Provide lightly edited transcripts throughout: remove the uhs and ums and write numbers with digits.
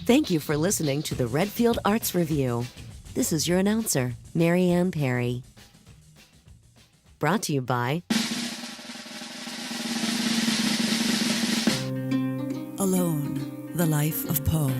Thank you for listening to the Redfield Arts Review. This is your announcer, Mary Ann Perry. Brought to you by Alone, the Life of Poe.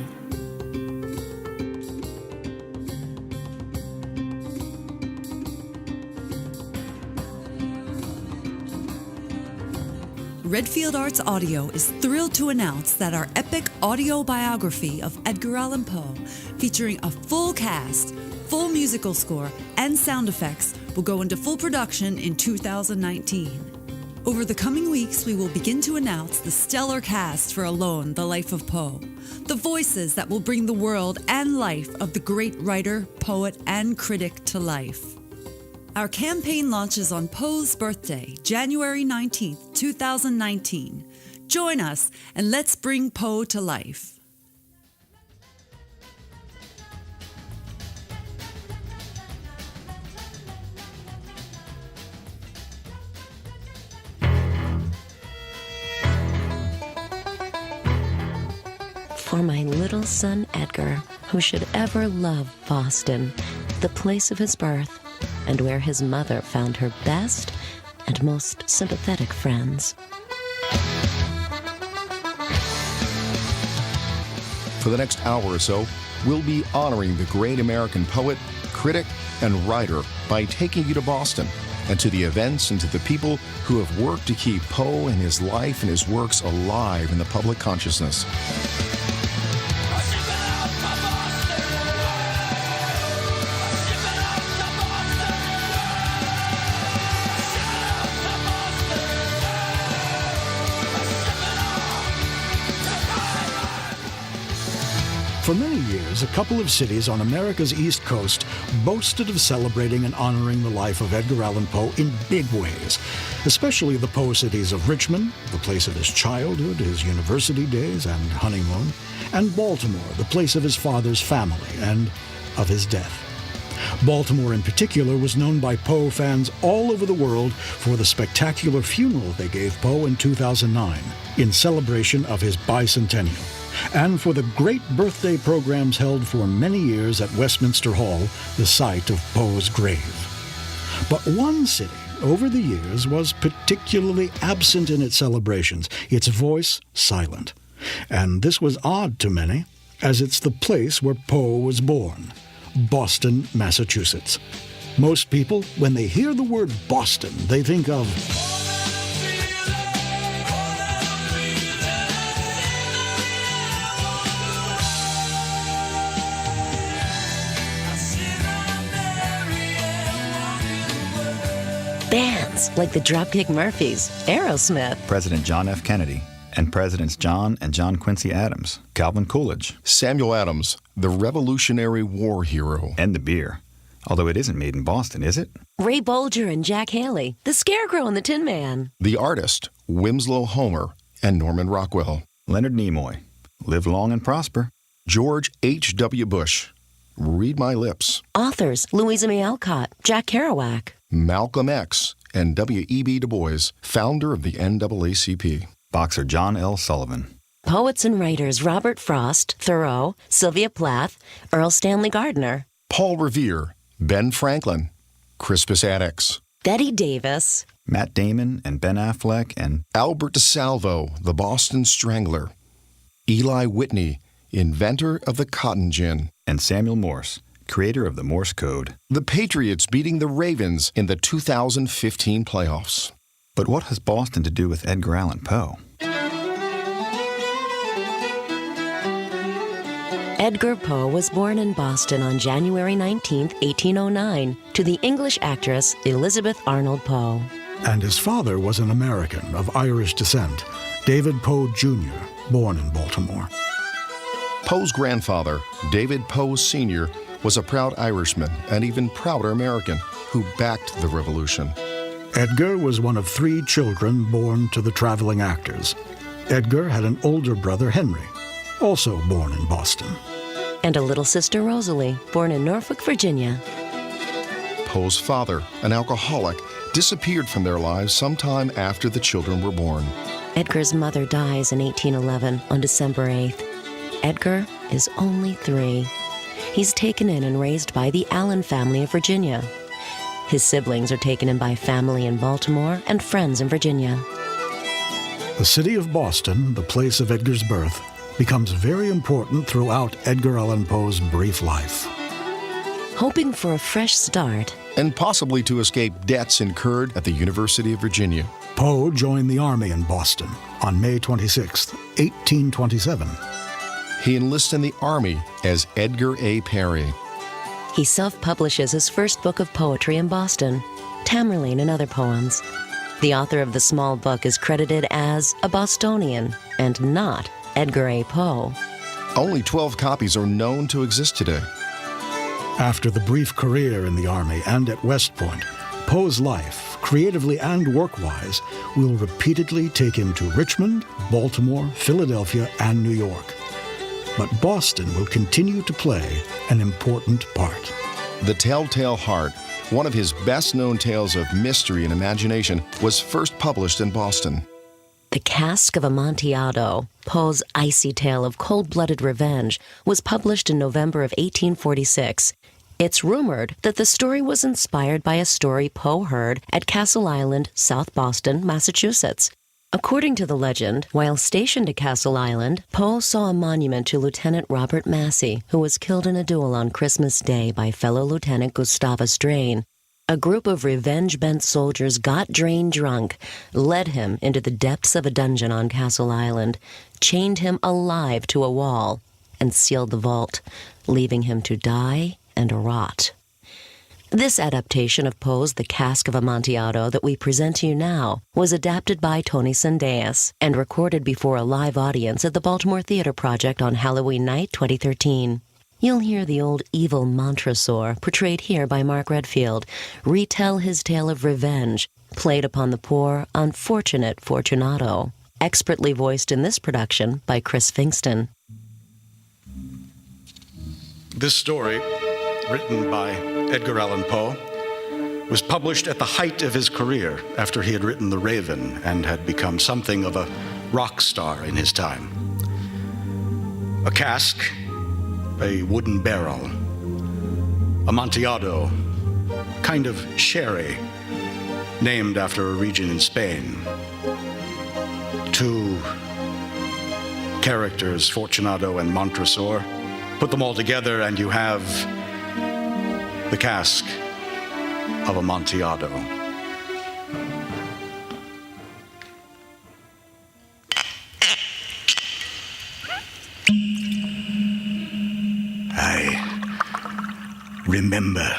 Redfield Arts Audio is thrilled to announce that our epic audio biography of Edgar Allan Poe, featuring a full cast, full musical score, and sound effects, will go into full production in 2019. Over the coming weeks, we will begin to announce the stellar cast for Alone, the Life of Poe, the voices that will bring the world and life of the great writer, poet, and critic to life. Our campaign launches on Poe's birthday, January 19th, 2019. Join us and let's bring Poe to life. For my little son Edgar, who should ever love Boston, the place of his birth, and where his mother found her best and most sympathetic friends. For the next hour or so, we'll be honoring the great American poet, critic, and writer by taking you to Boston and to the events and to the people who have worked to keep Poe and his life and his works alive in the public consciousness. For many years, a couple of cities on America's East Coast boasted of celebrating and honoring the life of Edgar Allan Poe in big ways, especially the Poe cities of Richmond, the place of his childhood, his university days, and honeymoon, and Baltimore, the place of his father's family and of his death. Baltimore in particular was known by Poe fans all over the world for the spectacular funeral they gave Poe in 2009 in celebration of his bicentennial, and for the great birthday programs held for many years at Westminster Hall, the site of Poe's grave. But one city, over the years, was particularly absent in its celebrations, its voice silent. And this was odd to many, as it's the place where Poe was born, Boston, Massachusetts. Most people, when they hear the word Boston, they think of bands like the Dropkick Murphys, Aerosmith, President John F. Kennedy, and Presidents John and John Quincy Adams, Calvin Coolidge, Samuel Adams, the Revolutionary War hero. and the beer. Although it isn't made in Boston, is it? Ray Bolger and Jack Haley, the Scarecrow and the Tin Man, The artist, Winslow Homer, and Norman Rockwell. Leonard Nimoy, live long and prosper. George H.W. Bush, read my lips. authors Louisa May Alcott, Jack Kerouac, Malcolm X, and W.E.B. Du Bois, founder of the NAACP. Boxer John L. Sullivan. poets and writers Robert Frost, Thoreau, Sylvia Plath, Earl Stanley Gardner, Paul Revere, Ben Franklin, Crispus Attucks, Betty Davis, Matt Damon and Ben Affleck and Albert DeSalvo, the Boston Strangler, Eli Whitney, inventor of the cotton gin, and Samuel Morse, creator of the Morse Code. the Patriots beating the Ravens in the 2015 playoffs. But what has Boston to do with Edgar Allan Poe? Edgar Poe was born in Boston on January 19, 1809, to the English actress Elizabeth Arnold Poe. and his father was an American of Irish descent, David Poe Jr., born in Baltimore. Poe's grandfather, David Poe Sr., was a proud Irishman and even prouder American who backed the Revolution. Edgar was one of 3 children born to the traveling actors. Edgar had an older brother, Henry, also born in Boston. And a little sister, Rosalie, born in Norfolk, Virginia. Poe's father, an alcoholic, disappeared from their lives sometime after the children were born. Edgar's mother dies in 1811 on December 8th. Edgar, is only 3. He's taken in and raised by the Allan family of Virginia. His siblings are taken in by family in Baltimore and friends in Virginia. The city of Boston, the place of Edgar's birth, becomes very important throughout Edgar Allan Poe's brief life. Hoping for a fresh start, and possibly to escape debts incurred at the University of Virginia. Poe joined the Army in Boston on May 26, 1827. He enlists in the Army as Edgar A. Perry. he self-publishes his first book of poetry in Boston, Tamerlane and Other Poems. The author of the small book is credited as a Bostonian and not Edgar A. Poe. Only 12 copies are known to exist today. After the brief career in the Army and at West Point, Poe's life, creatively and work-wise, will repeatedly take him to Richmond, Baltimore, Philadelphia, and New York. But Boston will continue to play an important part. The Telltale Heart, one of his best-known tales of mystery and imagination, was first published in Boston. The Cask of Amontillado, Poe's icy tale of cold-blooded revenge, was published in November of 1846. It's rumored that the story was inspired by a story Poe heard at Castle Island, South Boston, Massachusetts. According to the legend, while stationed at Castle Island, Poe saw a monument to Lieutenant Robert Massey, who was killed in a duel on Christmas Day by fellow Lieutenant Gustavus Drain. A group of revenge-bent soldiers got Drain drunk, led him into the depths of a dungeon on Castle Island, chained him alive to a wall, and sealed the vault, leaving him to die and rot. This adaptation of Poe's The Cask of Amontillado that we present to you now was adapted by Tony Tsendeas and recorded before a live audience at the Baltimore Theatre Project on Halloween night 2013. You'll hear the old evil Montresor, portrayed here by Marc Redfield, retell his tale of revenge, played upon the poor, unfortunate Fortunato, expertly voiced in this production by Pfingsten. This story, written by Edgar Allan Poe, was published at the height of his career after he had written The Raven and had become something of a rock star in his time. A cask, a wooden barrel, Amontillado, kind of sherry, named after a region in Spain. Two characters, Fortunato and Montresor. Put them all together and you have the Cask of Amontillado. I remember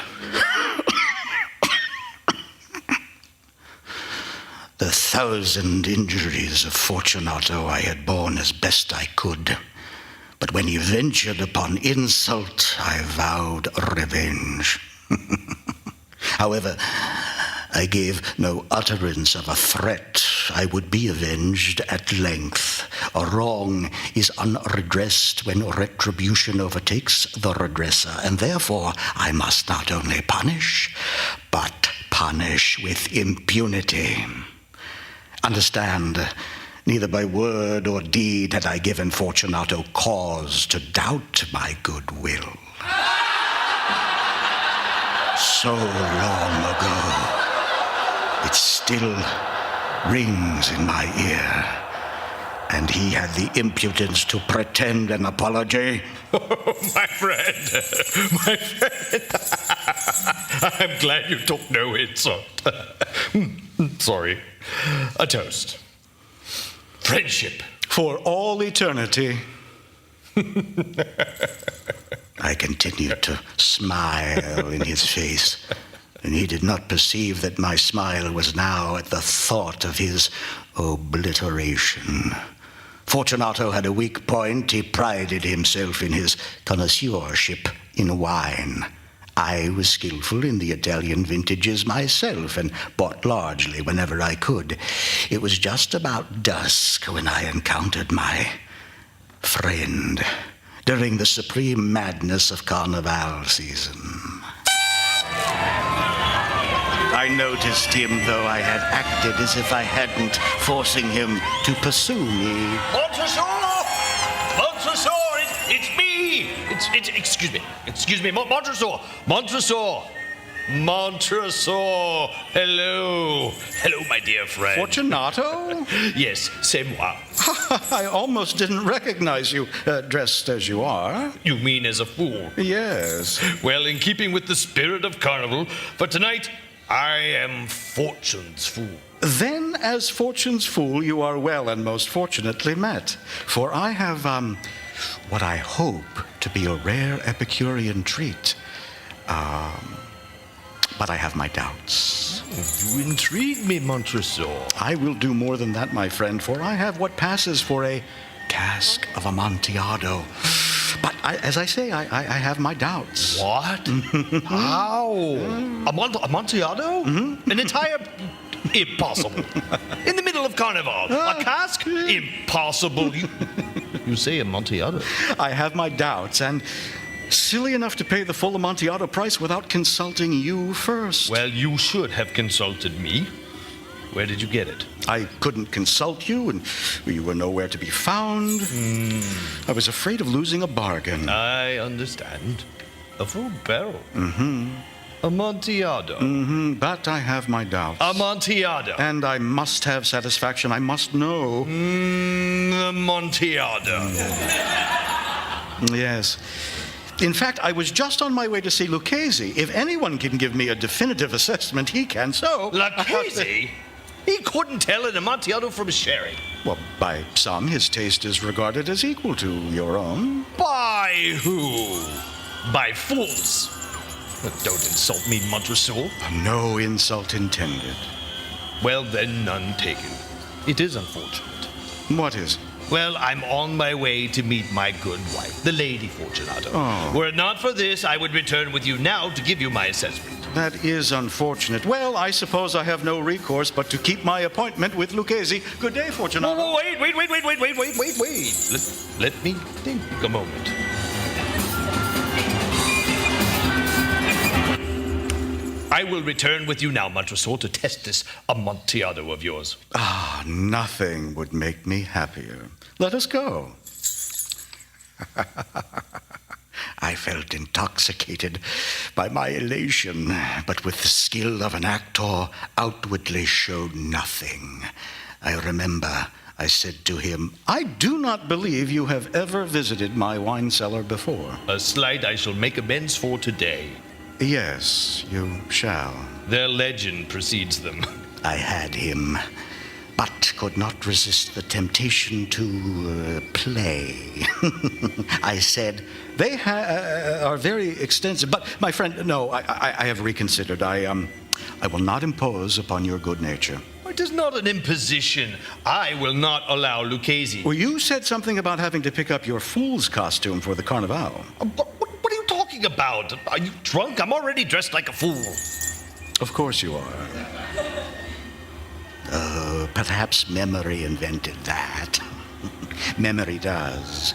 the 1,000 injuries of Fortunato I had borne as best I could. But when he ventured upon insult, I vowed revenge. However, I gave no utterance of a threat. I would be avenged at length. A wrong is unredressed when retribution overtakes the redresser, and therefore I must not only punish, but punish with impunity. Understand, neither by word or deed had I given Fortunato cause to doubt my goodwill. So long ago, it still rings in my ear. And he had the impudence to pretend an apology. Oh, my friend. I'm glad you took no insult. Sorry. A toast. Friendship. For all eternity. I continued to smile in his face, and he did not perceive that my smile was now at the thought of his obliteration. Fortunato had a weak point. He prided himself in his connoisseurship in wine. I was skillful in the Italian vintages myself and bought largely whenever I could. It was just about dusk when I encountered my friend during the supreme madness of Carnival season. I noticed him, though I had acted as if I hadn't, forcing him to pursue me. Montresor! Montresor, it's me! Excuse me, Montresor. Hello, my dear friend. Fortunato? Yes, c'est moi. I almost didn't recognize you, dressed as you are. You mean as a fool? Yes. Well, in keeping with the spirit of carnival, for tonight, I am Fortune's fool. Then, as Fortune's fool, you are well and most fortunately met. For I have, what I hope to be a rare Epicurean treat. But I have my doubts. You intrigue me, Montresor. I will do more than that, my friend, for I have what passes for a cask of Amontillado. But as I say, I have my doubts. What? How? Amontillado? Mm-hmm. An entire... Impossible. In the middle of Carnival. A cask? Impossible. You say Amontillado. I have my doubts, and silly enough to pay the full Amontillado price without consulting you first. Well, you should have consulted me. Where did you get it? I couldn't consult you, and you were nowhere to be found. I was afraid of losing a bargain. I understand. A full barrel. Mm-hmm. Amontillado. Mm-hmm, but I have my doubts. Amontillado. And I must have satisfaction. I must know. Amontillado. Yes. In fact, I was just on my way to see Lucchese. If anyone can give me a definitive assessment, he can. So... Lucchese? He couldn't tell an Amontillado from a sherry. Well, by some, his taste is regarded as equal to your own. By who? By fools. Don't insult me, Montresor. No insult intended. Well, then, none taken. It is unfortunate. What is? Well, I'm on my way to meet my good wife, the Lady Fortunato. Oh. Were it not for this, I would return with you now to give you my assessment. That is unfortunate. Well, I suppose I have no recourse but to keep my appointment with Lucchese. Good day, Fortunato. Oh, wait. Let me think a moment. I will return with you now, Montresor, to test this Amontillado of yours. Ah, nothing would make me happier. Let us go. I felt intoxicated by my elation, but with the skill of an actor, outwardly showed nothing. I remember I said to him, I do not believe you have ever visited my wine cellar before. A slight I shall make amends for today. Yes, you shall. Their legend precedes them. I had him, but could not resist the temptation to play. I said, they are very extensive, but my friend, no, I have reconsidered. I will not impose upon your good nature. It is not an imposition. I will not allow Lucchese. Well, you said something about having to pick up your fool's costume for the Carnival. What are you talking about? Are you drunk? I'm already dressed like a fool. Of course you are. Perhaps memory invented that. Memory does.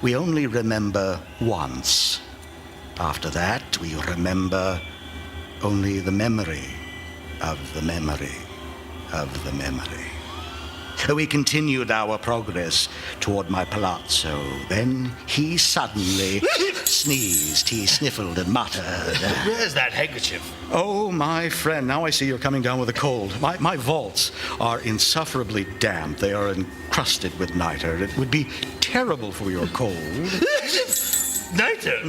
We only remember once. After that, we remember only the memory of the memory of the memory. We continued our progress toward my palazzo. Then he suddenly sneezed. He sniffled and muttered. Where's that handkerchief? Oh, my friend, now I see you're coming down with a cold. My vaults are insufferably damp. They are encrusted with niter. It would be terrible for your cold. Niter?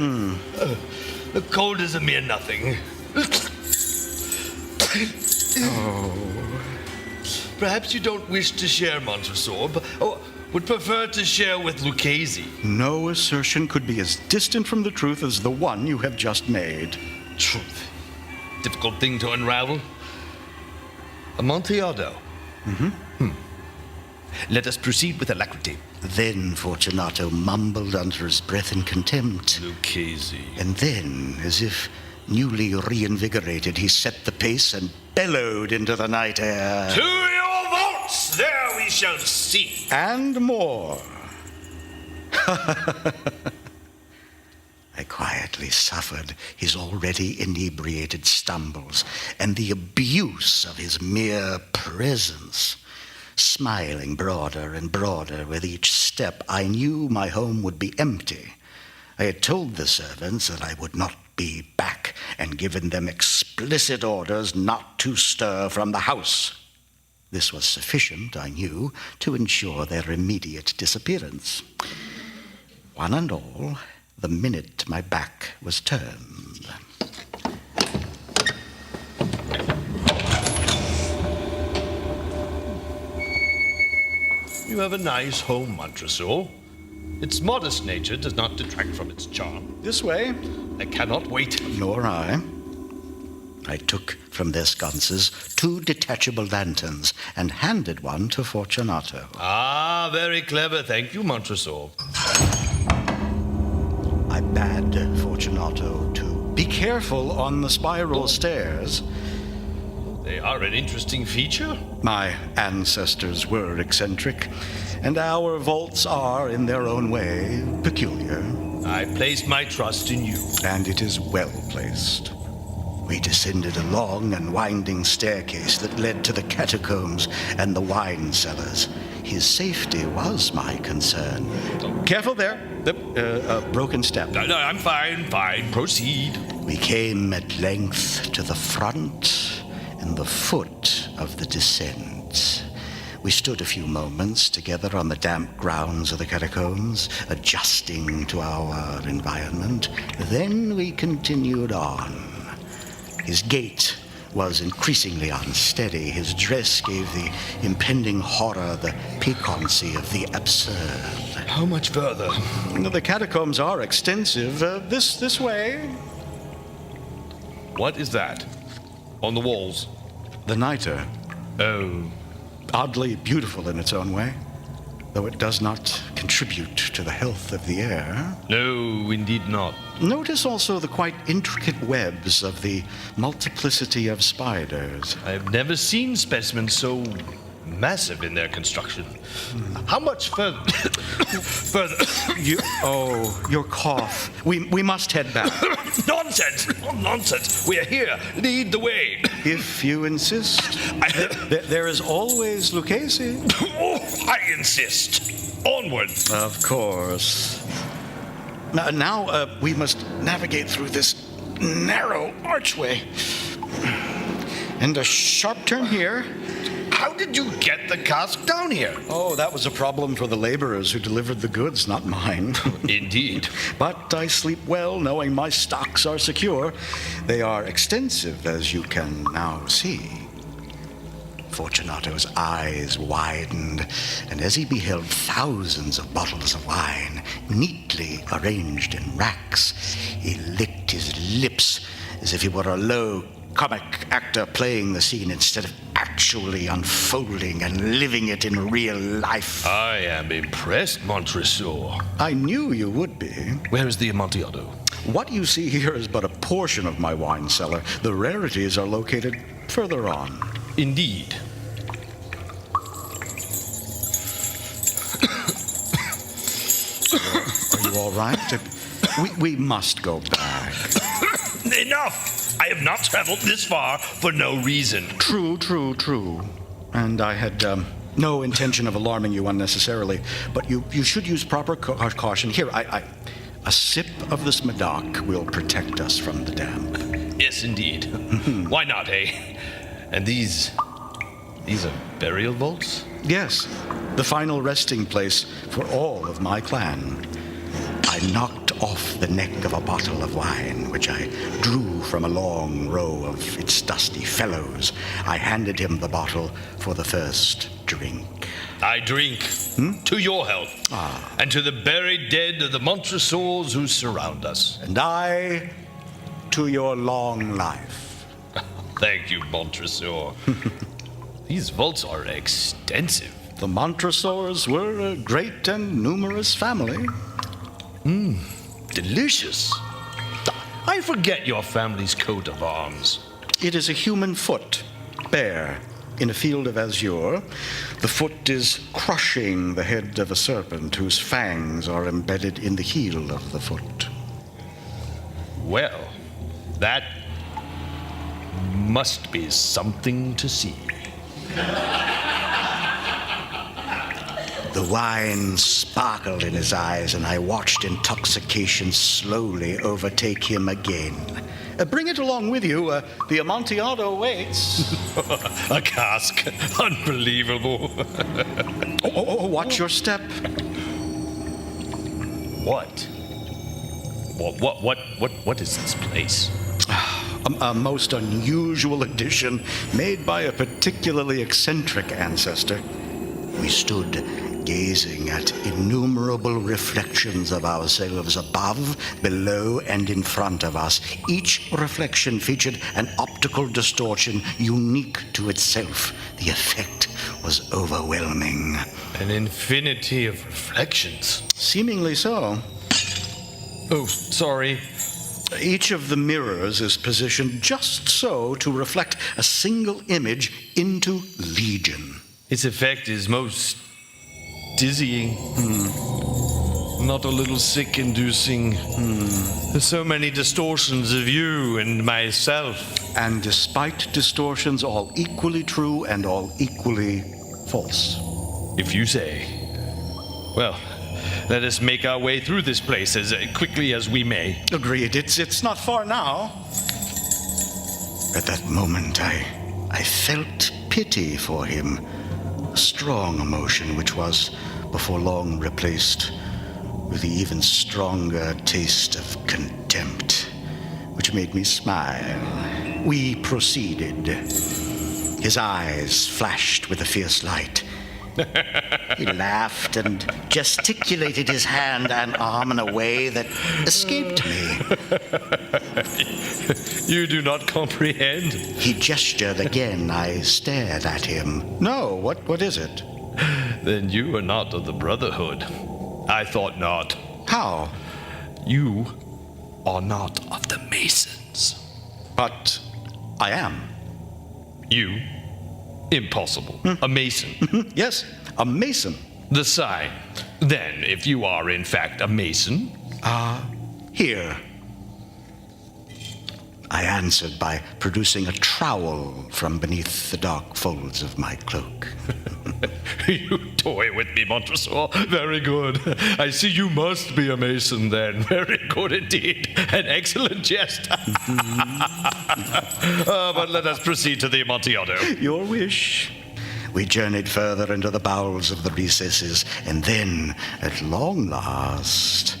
The cold is a mere nothing. Oh. Perhaps you don't wish to share, Montresor, but would prefer to share with Lucchese. No assertion could be as distant from the truth as the one you have just made. Truth. Difficult thing to unravel. Amontillado. Let us proceed with alacrity. Then Fortunato mumbled under his breath in contempt. Lucchese. And then, as if newly reinvigorated, he set the pace and bellowed into the night air. To your vaults! There we shall see. And more. I quietly suffered his already inebriated stumbles and the abuse of his mere presence. Smiling broader and broader with each step, I knew my home would be empty, I had told the servants that I would not be back and given them explicit orders not to stir from the house. This was sufficient, I knew, to ensure their immediate disappearance. One and all, the minute my back was turned. You have a nice home, Montresor. Its modest nature does not detract from its charm. This way. I cannot wait. Nor I. I took from their sconces 2 detachable lanterns and handed one to Fortunato. Ah, very clever. Thank you, Montresor. I bade Fortunato to be careful on the spiral stairs. They are an interesting feature. My ancestors were eccentric, and our vaults are, in their own way, peculiar. I place my trust in you. And it is well placed. We descended a long and winding staircase that led to the catacombs and the wine cellars. His safety was my concern. Careful there. A broken step. No, I'm fine. Proceed. We came at length to the front and the foot of the descent. We stood a few moments together on the damp grounds of the catacombs, adjusting to our environment. Then we continued on. His gait was increasingly unsteady. His dress gave the impending horror, the piquancy of the absurd. How much further? The catacombs are extensive. This way. What is that? On the walls? The nitre. Oh. Oddly beautiful in its own way, though it does not contribute to the health of the air. No, indeed not. Notice also the quite intricate webs of the multiplicity of spiders. I have never seen specimens so massive in their construction. How much further? Your cough. We must head back. Nonsense. We are here. Lead the way. If you insist. There is always Lucchese. I insist. Onward. Of course. Now we must navigate through this narrow archway. And a sharp turn here. How did you get the cask down here? Oh, that was a problem for the laborers who delivered the goods, not mine. Indeed. But I sleep well knowing my stocks are secure. They are extensive, as you can now see. Fortunato's eyes widened, and as he beheld thousands of bottles of wine neatly arranged in racks, he licked his lips as if he were a low comic actor playing the scene instead of actually unfolding and living it in real life. I am impressed, Montresor. I knew you would be. Where is the Amontillado? What you see here is but a portion of my wine cellar. The rarities are located further on. Indeed. Are you all right? We must go back. Enough! I have not traveled this far for no reason. True. And I had no intention of alarming you unnecessarily, but you should use proper caution. Here, a sip of this Medoc will protect us from the damp. Yes, indeed. Why not, eh? And these are burial vaults? Yes, the final resting place for all of my clan. I knocked off the neck of a bottle of wine, which I drew from a long row of its dusty fellows. I handed him the bottle for the first drink. I drink to your health, and to the buried dead of the Montresors who surround us. And I to your long life. Thank you, Montresor. These vaults are extensive. The Montresors were a great and numerous family. Delicious. I forget your family's coat of arms. It is a human foot, bare, in a field of azure. The foot is crushing the head of a serpent whose fangs are embedded in the heel of the foot. Well, that must be something to see. The wine sparkled in his eyes, and I watched intoxication slowly overtake him again. Bring it along with you. The Amontillado waits. A cask. Unbelievable. Watch your step. What? What is this place? A most unusual addition made by a particularly eccentric ancestor. We stood gazing at innumerable reflections of ourselves above, below, and in front of us. Each reflection featured an optical distortion unique to itself. The effect was overwhelming. An infinity of reflections. Seemingly so. Oh, sorry. Each of the mirrors is positioned just so to reflect a single image into legion. Its effect is most dizzying. Not a little sick-inducing. There's so many distortions of you and myself. And despite distortions, all equally true and all equally false. If you say. Well, let us make our way through this place as quickly as we may. Agreed. It's not far now. At that moment, I felt pity for him. A strong emotion which was, before long, replaced with the even stronger taste of contempt, which made me smile. We proceeded. His eyes flashed with a fierce light. He laughed and gesticulated his hand and arm in a way that escaped me. You do not comprehend? He gestured again. I stared at him. No, what is it? Then you are not of the Brotherhood. I thought not. How? You are not of the Masons. But I am. You? Impossible. A Mason. Yes, a Mason. The sign. Then, if you are in fact a Mason... Here. I answered by producing a trowel from beneath the dark folds of my cloak. You toy with me, Montresor. Very good. I see you must be a Mason then. Very good indeed. An excellent jest. But let us proceed to the Amontillado. Your wish. We journeyed further into the bowels of the recesses, and then, at long last,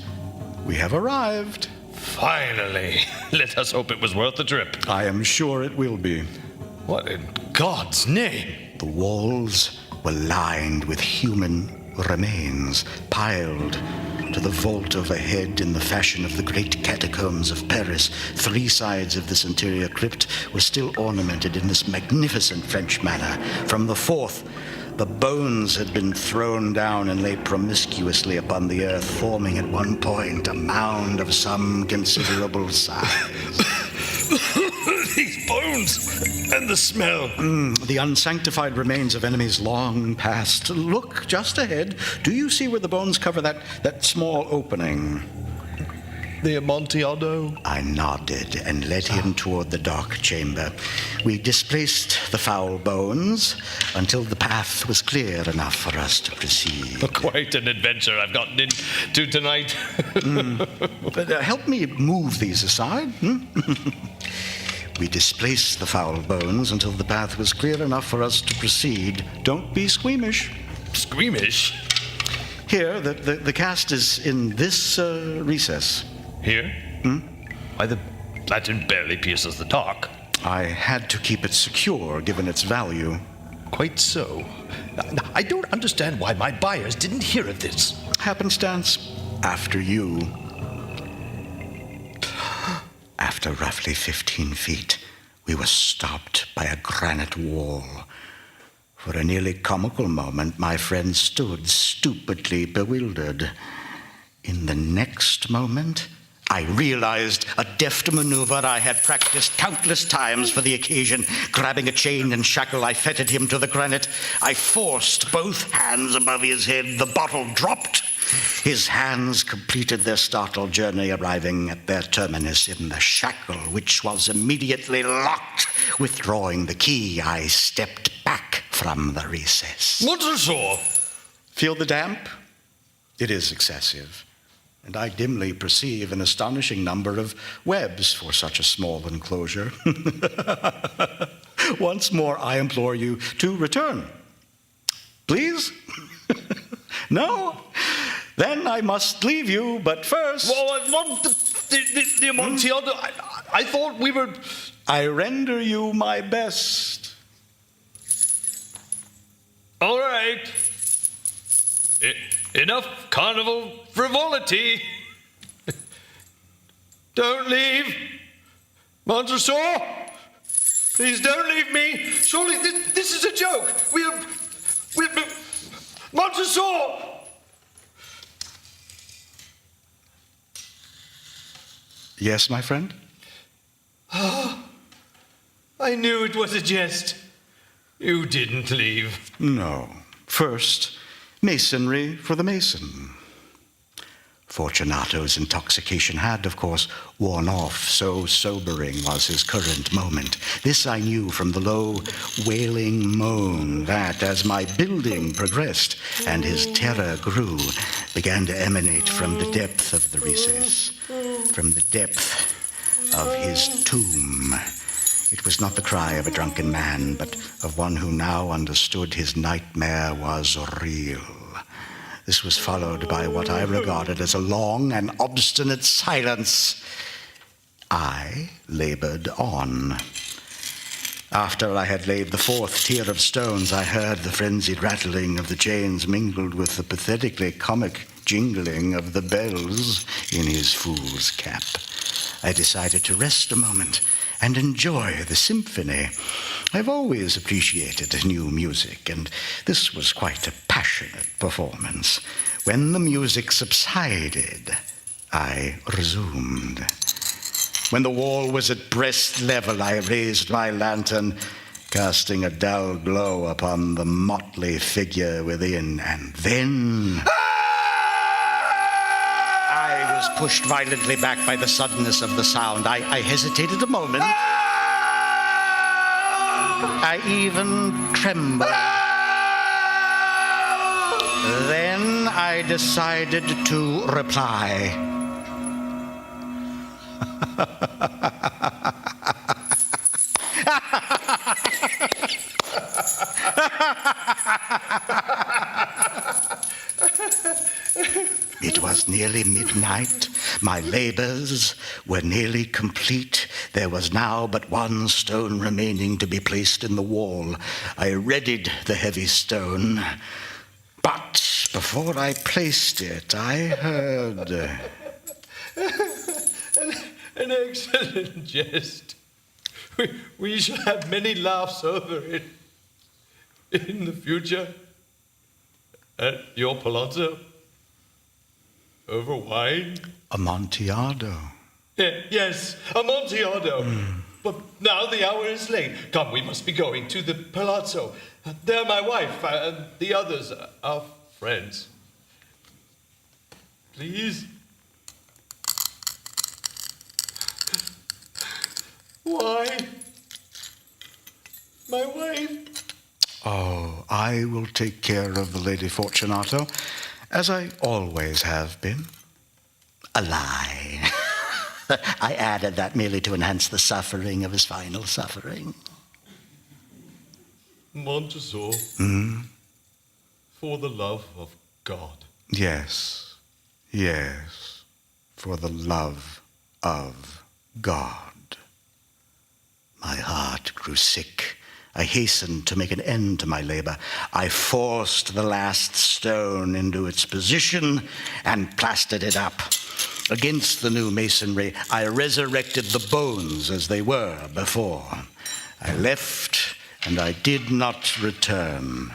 we have arrived. Finally. Let us hope it was worth the trip. I am sure it will be. What in God's name? The walls were lined with human remains, piled to the vault overhead in the fashion of the great catacombs of Paris. 3 sides of this interior crypt were still ornamented in this magnificent French manner. From the 4th, the bones had been thrown down and lay promiscuously upon the earth, forming at one point a mound of some considerable size. These bones and the smell. The unsanctified remains of enemies long past. Look just ahead. Do you see where the bones cover that small opening? The Amontillado? I nodded and led him toward the dark chamber. We displaced the foul bones until the path was clear enough for us to proceed. Quite an adventure I've gotten into tonight. But help me move these aside. We displaced the foul bones until the path was clear enough for us to proceed. Don't be squeamish. Squeamish? Here, the cast is in this recess. Here? Why, the lantern barely pierces the dark. I had to keep it secure, given its value. Quite so. I don't understand why my buyers didn't hear of this. Happenstance. After you. After roughly 15 feet, we were stopped by a granite wall. For a nearly comical moment, my friend stood stupidly bewildered. In the next moment, I realized a deft maneuver I had practiced countless times for the occasion. Grabbing a chain and shackle, I fettered him to the granite. I forced both hands above his head. The bottle dropped. His hands completed their startled journey, arriving at their terminus in the shackle, which was immediately locked. Withdrawing the key, I stepped back from the recess. Montresor! Feel the damp? It is excessive, and I dimly perceive an astonishing number of webs for such a small enclosure. Once more, I implore you to return. Please? No? Then I must leave you, but first... What? The Amontillado? I thought we were... I render you my best. All right. Enough carnival frivolity. Don't leave. Montresor, please don't leave me. Surely this is a joke. We're Montresor! Yes, my friend? I knew it was a jest. You didn't leave. No. First, masonry for the mason. Fortunato's intoxication had, of course, worn off, so sobering was his current moment. This I knew from the low, wailing moan that, as my building progressed and his terror grew, began to emanate from the depth of the recess, from the depth of his tomb. It was not the cry of a drunken man, but of one who now understood his nightmare was real. This was followed by what I regarded as a long and obstinate silence. I labored on. After I had laid the fourth tier of stones, I heard the frenzied rattling of the chains mingled with the pathetically comic jingling of the bells in his fool's cap. I decided to rest a moment and enjoy the symphony. I've always appreciated new music, and this was quite a passionate performance. When the music subsided, I resumed. When the wall was at breast level, I raised my lantern, casting a dull glow upon the motley figure within, and then... I was pushed violently back by the suddenness of the sound. I hesitated a moment. I even trembled. Then I decided to reply. It was nearly midnight. My labors were nearly complete. There was now but one stone remaining to be placed in the wall. I readied the heavy stone, but before I placed it, I heard... An excellent jest. We shall have many laughs over it in the future at your palazzo. Over wine? Amontillado. Yes, Amontillado. But now the hour is late. Come, we must be going to the palazzo. There my wife and the others are friends. Please? Why? My wife? Oh, I will take care of the Lady Fortunato, as I always have been. A lie. I added that merely to enhance the suffering of his final suffering. Montresor, for the love of God. Yes, for the love of God. My heart grew sick. I hastened to make an end to my labor. I forced the last stone into its position and plastered it up. Against the new masonry, I resurrected the bones as they were before. I left, and I did not return.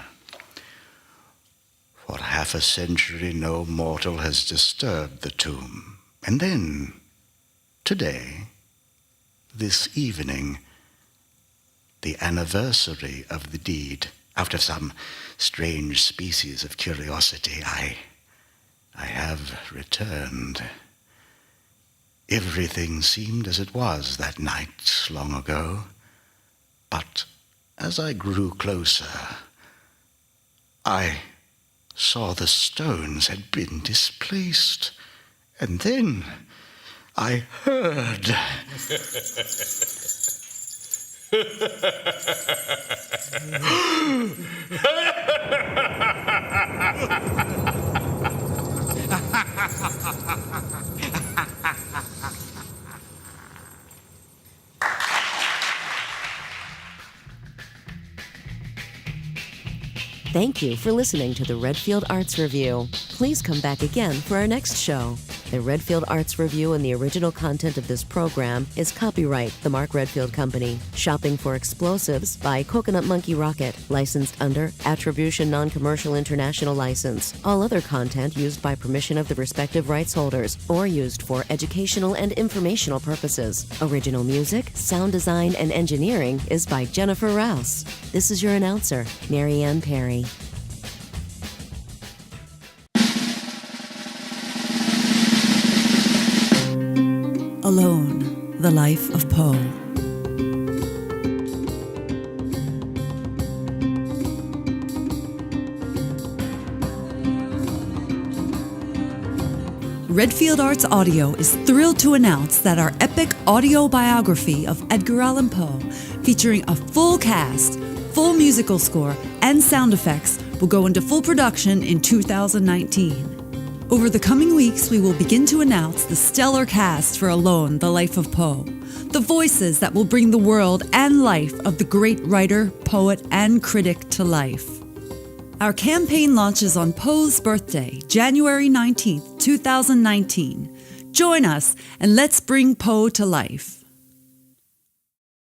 For half a century, no mortal has disturbed the tomb. And then, today, this evening, the anniversary of the deed, out of some strange species of curiosity, I have returned. Everything seemed as it was that night long ago, but as I grew closer, I saw the stones had been displaced. And then I heard. Thank you for listening to the Redfield Arts Review. Please come back again for our next show. The Redfield Arts Review and the original content of this program is copyright the Marc Redfield Company. Shopping for Explosives by Coconut Monkey Rocket. Licensed under Attribution Non-Commercial International License. All other content used by permission of the respective rights holders or used for educational and informational purposes. Original music, sound design, and engineering is by Jennifer Rouse. This is your announcer, Mary Ann Perry. Alone, the life of Poe. Redfield Arts Audio is thrilled to announce that our epic audio biography of Edgar Allan Poe, featuring a full cast, full musical score, and sound effects, will go into full production in 2019. Over the coming weeks, we will begin to announce the stellar cast for Alone, the Life of Poe, the voices that will bring the world and life of the great writer, poet, and critic to life. Our campaign launches on Poe's birthday, January 19th, 2019. Join us and let's bring Poe to life.